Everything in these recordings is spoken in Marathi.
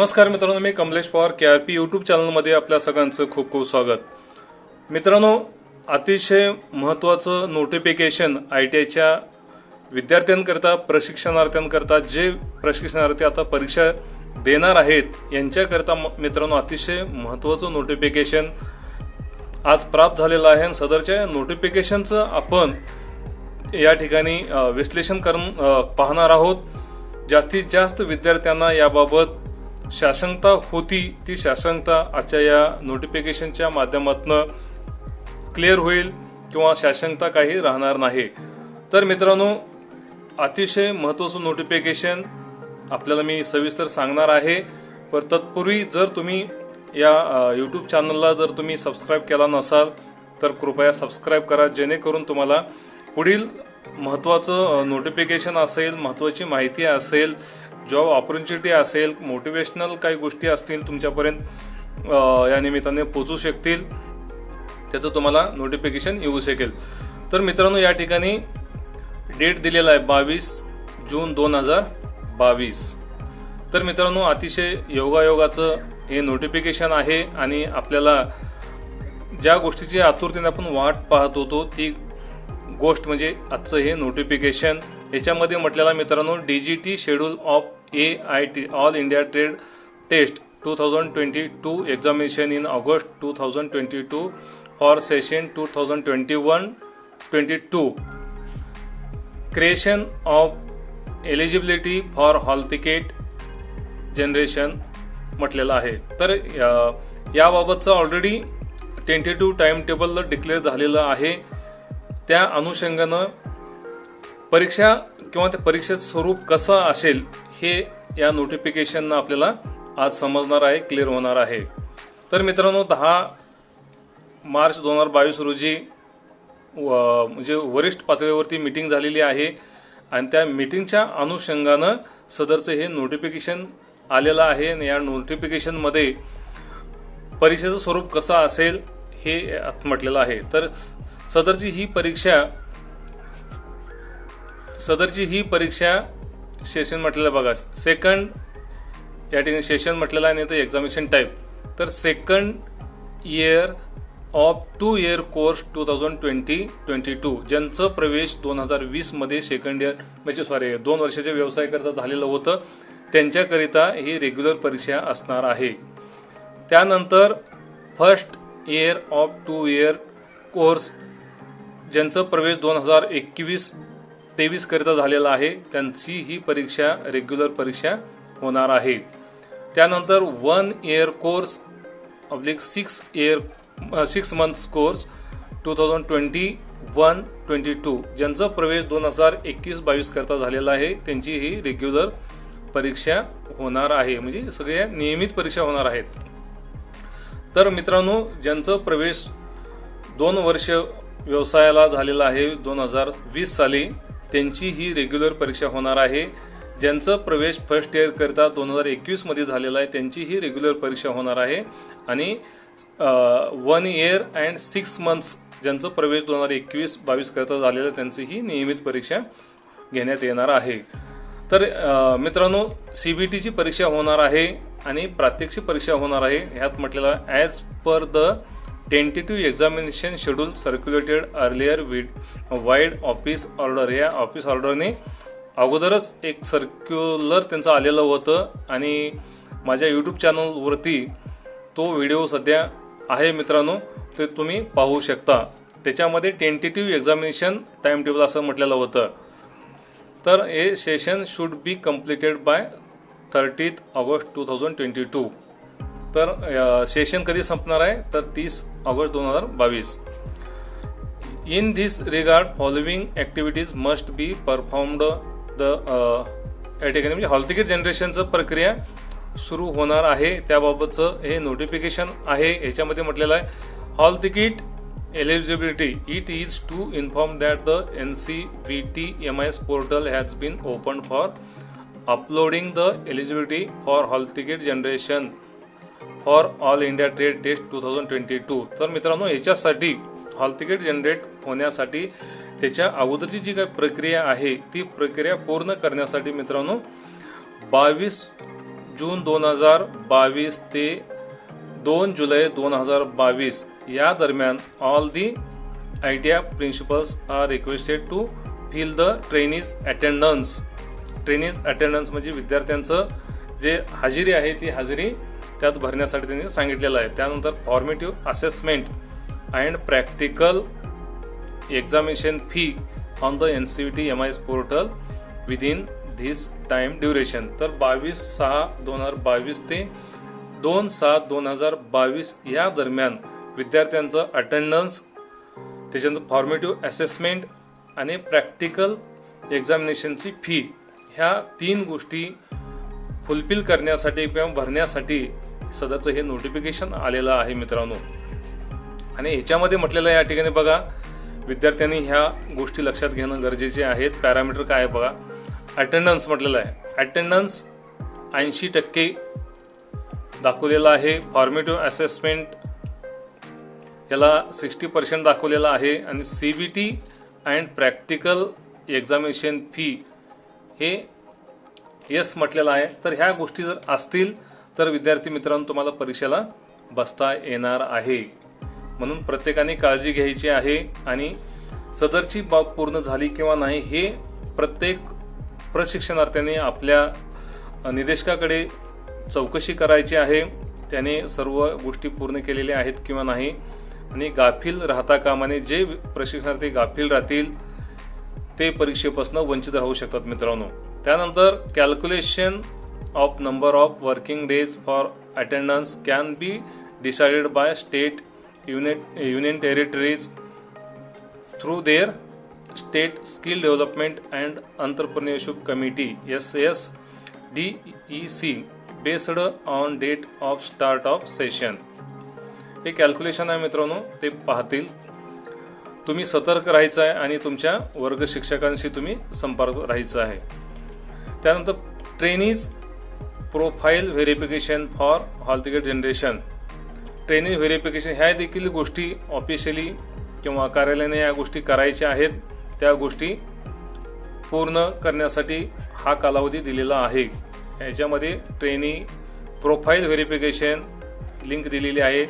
नमस्कार मित्रांनो, मी कमलेश पवार KRP यूट्यूब चॅनलमध्ये आपल्या सगळ्यांचं खूप खूप स्वागत. मित्रांनो, अतिशय महत्त्वाचं नोटिफिकेशन ITIच्या विद्यार्थ्यांकरता, प्रशिक्षणार्थ्यांकरता, जे प्रशिक्षणार्थी आता परीक्षा देणार आहेत यांच्याकरता मित्रांनो अतिशय महत्त्वाचं नोटिफिकेशन आज प्राप्त झालेलं आहे. सदरच्या नोटिफिकेशनचं आपण या ठिकाणी विश्लेषण करून पाहणार आहोत. जास्तीत जास्त विद्यार्थ्यांना याबाबत शासंकता होती, ती शासंकता आजच्या या नोटिफिकेशनच्या माध्यमातून क्लिअर होईल किंवा शासंकता काही राहणार नाही. तर मित्रांनो, अतिशय महत्त्वाचं नोटिफिकेशन आपल्याला मी सविस्तर सांगणार आहे. पण तत्पूर्वी जर तुम्ही या यूट्यूब चॅनलला जर तुम्ही सबस्क्राईब केला नसाल तर कृपया सबस्क्राईब करा, जेणेकरून तुम्हाला पुढील महत्त्वाचं नोटिफिकेशन असेल, महत्त्वाची माहिती असेल, जॉब ऑपॉर्च्युनिटी असेल, मोटिवेशनल काही गोष्टी असतील तुमच्यापर्यंत या निमित्ताने पोहोचू शकतील, त्याचं तुम्हाला नोटिफिकेशन येऊ शकेल. तर मित्रांनो, या ठिकाणी डेट दिलेला आहे 22 जून 2022. तर मित्रांनो, अतिशय योगायोगाचं हे नोटिफिकेशन आहे आणि आपल्याला ज्या गोष्टीची आतुरतेने आपण वाट पाहत होतो ती गोष्ट म्हणजे आजचं हे नोटिफिकेशन. याच्यामध्ये म्हटलेलं मित्रांनो, DGT schedule of AIT all India trade test 2022 examination in August 2022 for session 2021-22 creation of eligibility for hall ticket generation म्हटलेलं आहे. तर याबाबतचं already tentative time table declare झालेलं आहे. त्या अनुषंगानं परीक्षा किंवा त्या परीक्षेचं स्वरूप कसं असेल हे या नोटिफिकेशननं आपल्याला आज समजणार आहे, क्लिअर होणार आहे. तर मित्रांनो, 10 मार्च 2022 रोजी म्हणजे वरिष्ठ पातळीवरती मीटिंग झालेली आहे आणि त्या मीटिंगच्या अनुषंगानं सदरचं हे नोटिफिकेशन आलेलं आहे. आणि या नोटिफिकेशनमध्ये परीक्षेचं स्वरूप कसं असेल हे म्हटलेलं आहे. तर सदरची ही परीक्षा सेशन म्हटलेलं बघा, सेकंड या ठिकाणी सेशन म्हटलेलं आहे, नाही तर एक्झामिनेशन टाईप. तर second year of 2 year course 2020-22 ज्यांचं प्रवेश 2020 मध्ये सेकंड इयर म्हणजे 2 वर्षाच्या व्यवसायाकरता झालेलं होतं त्यांच्याकरिता ही रेग्युलर परीक्षा असणार आहे. त्यानंतर first year of 2 year course ज्यांचं प्रवेश 2021-23 करिता झालेला आहे त्यांची ही परीक्षा रेग्युलर परीक्षा होणार आहे. त्यानंतर 1 इयर कोर्स /6 मंथ्स कोर्स 2021-22 ज्यांचा प्रवेश 2021-22 करता झालेला आहे त्यांची ही रेग्युलर परीक्षा होणार आहे. म्हणजे सगळ्या नियमित परीक्षा होणार आहेत. तर मित्रांनो, ज्यांचा प्रवेश 2 वर्ष व्यवसायाला झालेला आहे 2020 साली त्यांची ही रेग्युलर परीक्षा होणार आहे. ज्यांचं प्रवेश फर्स्ट इयर करता 2021 मध्ये झालेला आहे त्यांची ही रेग्युलर परीक्षा होणार आहे. आणि 1 इयर अँड 6 मंथ्स ज्यांचं प्रवेश 2021-22 करता झालेलं त्यांची ही नियमित परीक्षा घेण्यात येणार आहे. तर मित्रांनो, CBTची परीक्षा होणार आहे आणि प्रात्यक्षिक परीक्षा होणार आहे. ह्यात म्हटलेलं as per the tentative examination schedule circulated earlier wide office order. या ऑफिस ऑर्डरने अगोदरच एक सर्क्युलर त्यांचं आलेलं होतं आणि माझ्या यूट्यूब चॅनलवरती तो व्हिडिओ सध्या आहे मित्रांनो, ते तुम्ही पाहू शकता. त्याच्यामध्ये टेंटेटिव्ह एक्झामिनेशन टाइम टेबल असं म्हटलेलं होतं. तर हे session should be completed by 30 August 2022. तर सेशन कधी संपणार आहे तर 30 August 2022. In this regard following activities must be performed या ठिकाणी म्हणजे हॉल तिकीट जनरेशनचं प्रक्रिया सुरू होणार आहे. त्याबाबतचं हे नोटिफिकेशन आहे. याच्यामध्ये म्हटलेलं आहे hall ticket eligibility it is to inform that the NCVT-MIS portal has been open for uploading the eligibility for hall ticket generation for all India trade test 2022. तर मित्रांनो, याच्यासाठी हॉल तिकीट जनरेट होण्यासाठी त्याच्या अगोदरची जी काही प्रक्रिया आहे ती प्रक्रिया पूर्ण करण्यासाठी मित्रांनो 22 जून 2022 ते 2 जुलै 2022 या दरम्यान all the ITI principals are requested to fill the trainees attendance. Trainees attendance म्हणजे विद्यार्थ्यांचं जे हजेरी आहे ती हजेरी त्यात भरण्यासाठी त्यांनी सांगितलेलं आहे. त्यानंतर formative assessment and practical examination fee on the NCVT MIS portal within this time duration. तर 22/6/2022 ते 2/7/2022 या दरम्यान विद्यार्थ्यांचं अटेंडन्स, त्याच्यानंतर फॉर्मेटिव्ह असेसमेंट आणि प्रॅक्टिकल एक्झामिनेशनची फी ह्या 3 गोष्टी फुलफिल करण्यासाठी किंवा भरण्यासाठी सदरचं हे नोटिफिकेशन आलेलं आहे मित्रांनो. आणि ह्याच्यामध्ये म्हटलेलं या ठिकाणी बघा, विद्यार्थ्यांनी ह्या गोष्टी लक्षात घेणं गरजेचे आहेत. पॅरामीटर काय आहे बघा. अटेंडन्स म्हटलेलं आहे, अटेंडन्स 80% दाखवलेलं आहे. फॉर्मेटिव्ह असेसमेंट याला 60% दाखवलेलं आहे. आणि CBT and practical examination fee हे येस म्हटलेलं आहे. तर ह्या गोष्टी जर असतील तर विद्यार्थी मित्रांनो तुम्हाला परीक्षेला बसता येणार आहे. म्हणून प्रत्येकाने काळजी घ्यायची आहे. आणि सदरची बाब पूर्ण झाली किंवा नाही हे प्रत्येक प्रशिक्षणार्थ्याने आपल्या निदेशकाकडे चौकशी करायची आहे. त्याने सर्व गोष्टी पूर्ण केलेल्या आहेत किंवा नाही. आणि गाफील राहता कामाने जे प्रशिक्षणार्थी गाफील राहतील ते परीक्षेपासून वंचित राहू शकतात मित्रांनो. त्यानंतर calculation of number of working days for attendance can be decided by state union territories through their state skill development and entrepreneurship committee SSDEC based on date of start of session. हे कॅल्क्युलेशन आहे मित्रांनो, ते पाहतील. तुम्ही सतर्क राहायचं आहे आणि तुमच्या वर्ग शिक्षकांशी तुम्ही संपर्क राहायचा आहे. त्यानंतर trainees profile verification for hall ticket generation. Trainee verification ह्या देखील गोष्टी ऑफिशियली किंवा कार्यालयाने या गोष्टी करायच्या आहेत. त्या गोष्टी पूर्ण करण्यासाठी हा कालावधी दिलेला आहे. याच्यामध्ये ट्रेनी प्रोफाईल व्हेरिफिकेशन लिंक दिलेली आहे.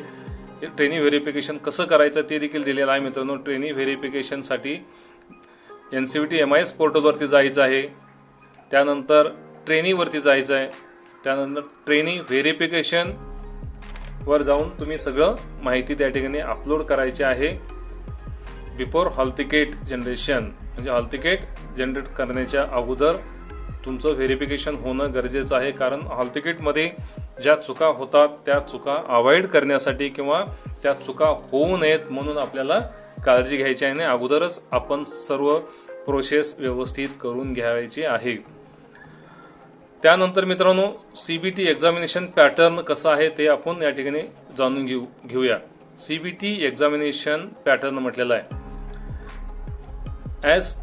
ट्रेनी व्हेरिफिकेशन कसं करायचं ते देखील दिलेलं आहे मित्रांनो. ट्रेनी व्हेरिफिकेशनसाठी NCVT MIS पोर्टलवरती जायचं आहे. त्यानंतर ट्रेनीवरती जायचं आहे. त्यानंतर ट्रेनी व्हेरिफिकेशन वर जाऊन तुम्ही सगळं माहिती त्या ठिकाणी अपलोड करायची आहे. बिफोर हॉल तिकीट जनरेशन म्हणजे हॉल तिकीट जनरेट करण्याच्या अगोदर तुमचं व्हेरिफिकेशन होणं गरजेचं आहे. कारण हॉल तिकीटमध्ये ज्या चुका होतात त्या चुका अवॉइड करण्यासाठी किंवा त्या चुका होऊ नयेत म्हणून आपल्याला काळजी घ्यायची आहे. आणि अगोदरच आपण सर्व प्रोसेस व्यवस्थित करून घ्यायची आहे. त्यानंतर मित्रांनो CBT एक्झामिनेशन पॅटर्न कसं आहे ते आपण या ठिकाणी जाणून घेऊया. CBT एक्झामिनेशन पॅटर्न म्हटलेलं आहे. As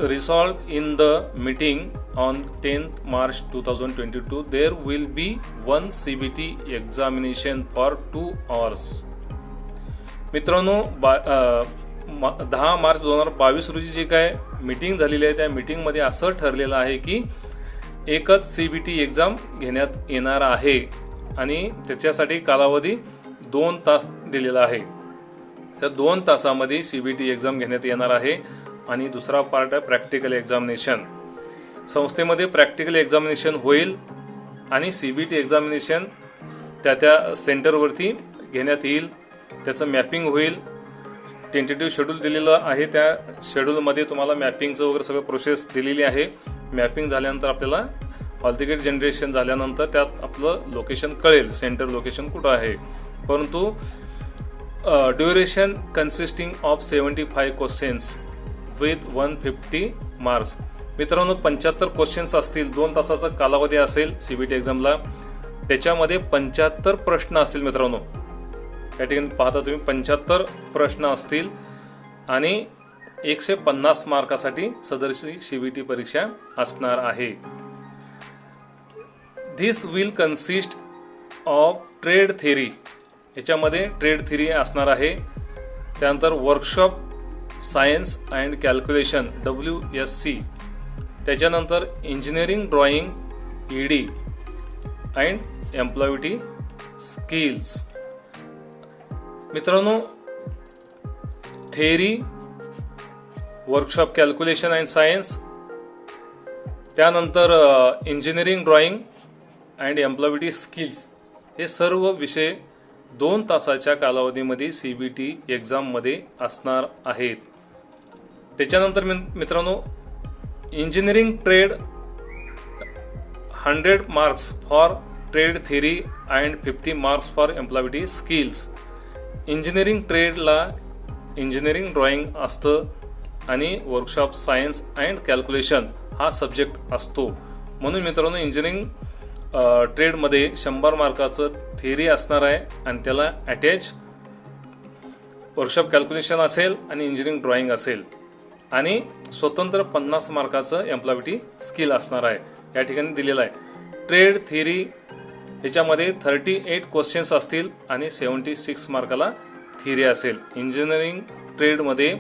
resolved in the meeting on 10th March 2022 there will be one CBT examination for 2 hours. मित्रांनो 10 मार्च 2022 रोजी जे काय मीटिंग झालेली आहे त्या मीटिंगमध्ये असं ठरलेलं आहे की एकच CBT एक्झाम घेण्यात येणार आहे आणि त्याच्यासाठी कालावधी 2 तास दिलेला आहे. त्या 2 तासामध्ये CBT एक्झाम घेण्यात येणार आहे. आणि दुसरा पार्ट आहे प्रॅक्टिकल एक्झामिनेशन. संस्थेमध्ये प्रॅक्टिकल एक्झामिनेशन होईल आणि CBT एक्झामिनेशन त्या सेंटरवरती घेण्यात येईल. त्याचं मॅपिंग होईल. टेंटेटिव्ह शेड्यूल दिलेलं आहे. त्या शेड्यूलमध्ये तुम्हाला मॅपिंगचं वगैरे सगळं प्रोसेस दिलेली आहे. मॅपिंग झाल्यानंतर आपल्याला हॉल तिकीट जनरेशन झाल्यानंतर त्यात आपलं लोकेशन कळेल, सेंटर लोकेशन कुठं आहे. परंतु duration consisting of 75 questions with 150 marks. मित्रांनो 75 क्वेश्चन्स असतील. 2 तासाचा कालावधी असेल CBT एक्झामला. त्याच्यामध्ये 75 प्रश्न असतील मित्रांनो. या ठिकाणी पाहता तुम्ही 75 प्रश्न असतील आणि 150 मार्कासाठी सदरची CBT परीक्षा असणार आहे. This will consist of trade theory. याच्यामध्ये ट्रेड थेरी असणार आहे. त्यानंतर workshop science and calculation WSC. त्याच्यानंतर engineering drawing ED. And employability skills. मित्रांनो, theory, workshop calculation and science, त्यानंतर engineering drawing and employability skills, हे सर्व विषय 2 तासाच्या कालावधीमध्ये CBT एक्झाममध्ये असणार आहेत. त्याच्यानंतर मित्रांनो, engineering trade 100 marks for trade theory and 50 marks for employability skills. Engineering ट्रेडला इंजिनिअरिंग ड्रॉइंग असतं आणि वर्कशॉप सायन्स अँड कॅल्क्युलेशन हा सब्जेक्ट असतो. म्हणून मित्रांनो, इंजिनिअरिंग ट्रेडमध्ये 100 मार्काचं थेअरी असणार आहे आणि त्याला अटॅच वर्कशॉप कॅल्क्युलेशन असेल आणि इंजिनिअरिंग ड्रॉइंग असेल आणि स्वतंत्र 50 मार्काचं एम्प्लॉयबिलिटी स्किल असणार आहे. या ठिकाणी दिलेलं आहे. ट्रेड थेअरी ह्याच्यामध्ये 38 क्वेश्चन्स असतील आणि 76 मार्काला थेअरी असेल. इंजिनिअरिंग ट्रेडमध्ये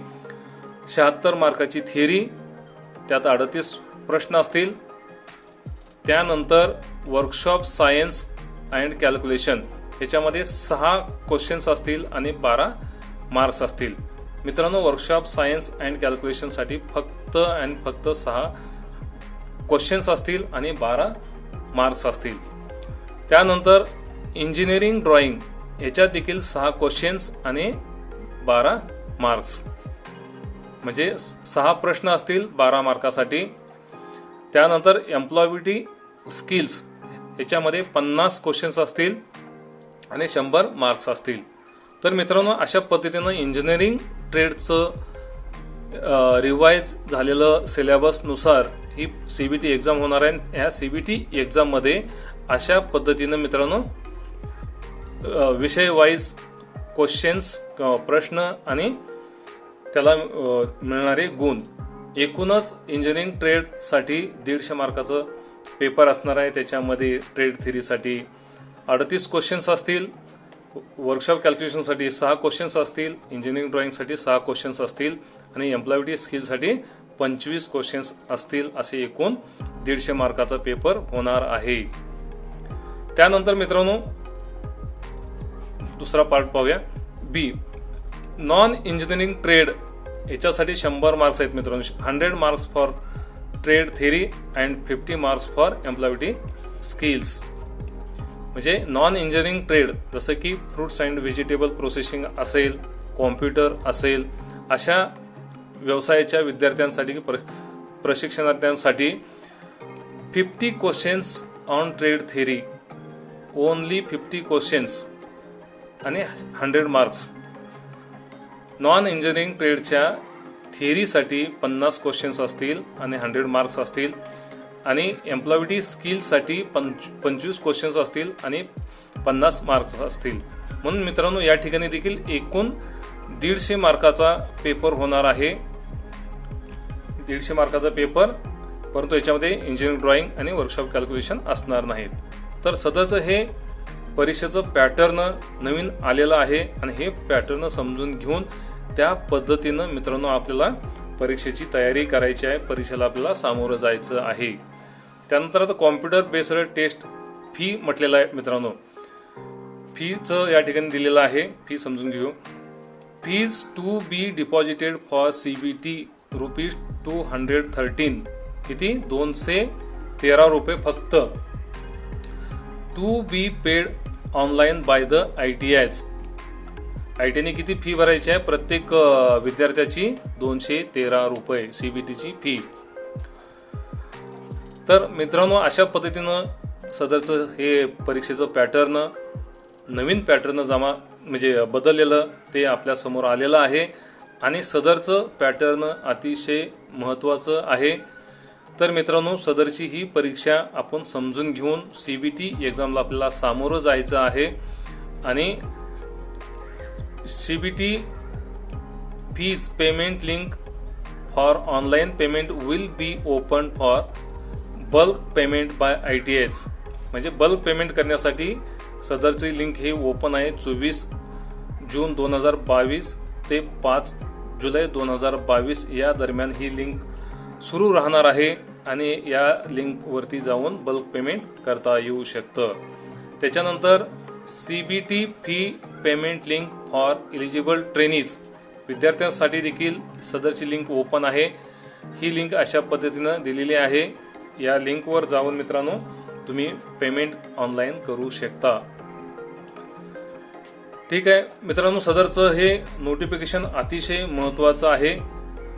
76 मार्काची थेअरी, त्यात 38 प्रश्न असतील. त्यानंतर वर्कशॉप सायन्स अँड कॅल्क्युलेशन ह्याच्यामध्ये 6 क्वेश्चन्स असतील आणि 12 मार्क्स असतील. मित्रांनो, वर्कशॉप सायन्स अँड कॅल्क्युलेशनसाठी फक्त 6 क्वेश्चन्स असतील आणि 12 मार्क्स असतील. त्यानंतर इंजिनिअरिंग ड्रॉइंग ह्याच्यात देखील 6 क्वेश्चन्स आणि 12 मार्क्स, म्हणजे 6 प्रश्न असतील 12 मार्कासाठी. त्यानंतर एम्प्लॉयबिलिटी स्किल्स ह्याच्यामध्ये 50 क्वेश्चन्स असतील आणि 100 मार्क्स असतील. तर मित्रांनो, अशा पद्धतीनं इंजिनिअरिंग ट्रेडचं रिवाइज झालेलं सिलेबसनुसार ही CBT एक्झाम होणार आहे. ह्या CBT एक्झाममध्ये अशा पद्धतीनं मित्रांनो विषय वाईज क्वेश्चन्स, प्रश्न आणि त्याला मिळणारे गुण, एकूणच इंजिनिअरिंग ट्रेडसाठी 150 मार्काचं पेपर असणार आहे. त्याच्यामध्ये ट्रेड थेअरीसाठी 38 क्वेश्चन्स असतील, वर्कशॉप कॅल्क्युलेशनसाठी 6 क्वेश्चन्स असतील, इंजिनिअरिंग ड्रॉइंगसाठी 6 क्वेश्चन्स असतील आणि एम्प्लॉयबिलिटी स्किलसाठी 25 क्वेश्चन्स असतील. असे एकूण 150 मार्काचा पेपर होणार आहे. त्यानंतर मित्रांनो, दुसरा पार्ट पाहूया. बी, नॉन इंजिनिअरिंग ट्रेड याच्यासाठी 100 मार्क्स आहेत मित्रांनो. 100 marks for trade theory and 50 marks for employability skills. म्हणजे नॉन इंजिनिअरिंग ट्रेड जसं की फ्रुट्स अँड व्हेजिटेबल प्रोसेसिंग असेल, कॉम्प्युटर असेल, अशा व्यवसायाच्या विद्यार्थ्यांसाठी, प्रशिक्षणार्थ्यांसाठी 50 questions on trade theory, only 50 questions आणि 100 मार्क्स. नॉन इंजिनिअरिंग ट्रेडच्या थेअरीसाठी 50 क्वेश्चन्स असतील आणि 100 मार्क्स असतील आणि एम्प्लॉयबिलिटी स्किलसाठी 25 क्वेश्चन्स असतील आणि 50 मार्क्स असतील. म्हणून मित्रांनो, या ठिकाणी देखील एकूण 150 मार्काचा पेपर होणार आहे. 150 मार्काचा पेपर, परंतु याच्यामध्ये इंजिनिअरिंग ड्रॉइंग आणि वर्कशॉप कॅल्क्युलेशन असणार नाहीत. तर सध्याचं हे परीक्षेचं पॅटर्न नवीन आलेलं आहे आणि हे पॅटर्न समजून घेऊन त्या पद्धतीनं मित्रांनो आपल्याला परीक्षेची तयारी करायची आहे. परीक्षेला आपल्याला सामोरं जायचं आहे. त्यानंतर आता कॉम्प्युटर बेस्ड टेस्ट फी म्हटलेलं आहे मित्रांनो. फीचं या ठिकाणी दिलेलं आहे. फी समजून घेऊ. Fees to be deposited for CBT ₹213. किती? 213 रुपये फक्त. To be paid online by the ITIs. ITIने किती फी भरायची आहे? प्रत्येक विद्यार्थ्याची 213 रुपये CBTची फी. तर मित्रांनो, अशा पद्धतीनं सदरचं हे परीक्षेचं पॅटर्न, नवीन पॅटर्न म्हणजे बदललेलं ते आपल्या समोर आलेलं आहे आणि सदरचं पॅटर्न अतिशय महत्त्वाचं आहे. तर मित्रांनो, सदरची ही परीक्षा आपण समजून घेऊन CBT एक्झामला आपल्याला सामोरं जायचं आहे आणि CBT fees payment link for online payment will be open for bulk payment by ITIs. म्हणजे बल्क पेमेंट करण्यासाठी सदरची लिंक हे ओपन आहे. 24 जून 2022 ते 5 जुलै 2022 या दरम्यान ही लिंक सुरू राहणार आहे. आणि या लिंकवरती जाऊन बल्क पेमेंट करता येऊ शकतं. त्याच्यानंतर CBT fee payment link for eligible trainees, विद्यार्थ्यांसाठी देखील सदरची लिंक ओपन आहे. ही लिंक अशा पद्धतीनं दिलेली आहे. या लिंकवर जाऊन मित्रांनो तुम्ही पेमेंट ऑनलाईन करू शकता. ठीक आहे मित्रांनो, सदरचं हे नोटिफिकेशन अतिशय महत्त्वाचं आहे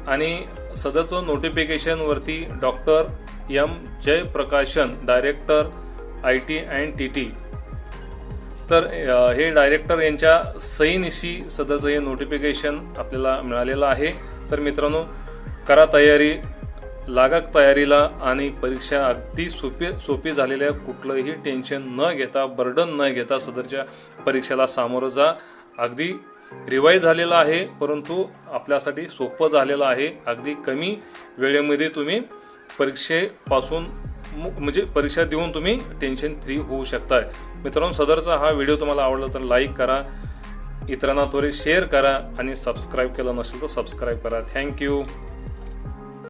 आणि सदरचं नोटिफिकेशन वरती doctor M Jayaprakashan, director IT and TT, तर हे डायरेक्टर यांच्या सहीनिशी सदरचं हे नोटिफिकेशन आपल्याला मिळालेलं आहे. तर मित्रांनो, करा तयारी, लागक तयारीला आणि परीक्षा अगदी सोपी झालेल्या, कुठलंही टेन्शन न घेता, बर्डन न घेता सदरच्या परीक्षेला सामोरं जा. अगदी रिवाईज झालेलं आहे, परंतु आपल्यासाठी सोपं झालेलं आहे. अगदी कमी वेळेमध्ये तुम्ही परीक्षेपासून म्हणजे परीक्षा देऊन तुम्ही टेन्शन फ्री होऊ शकताय. मित्रांनो, सदरचा हा व्हिडिओ तुम्हाला आवडला तर लाईक करा, इतरांना थोडे शेअर करा आणि सबस्क्राईब केलं नसेल तर सबस्क्राईब करा. थँक्यू.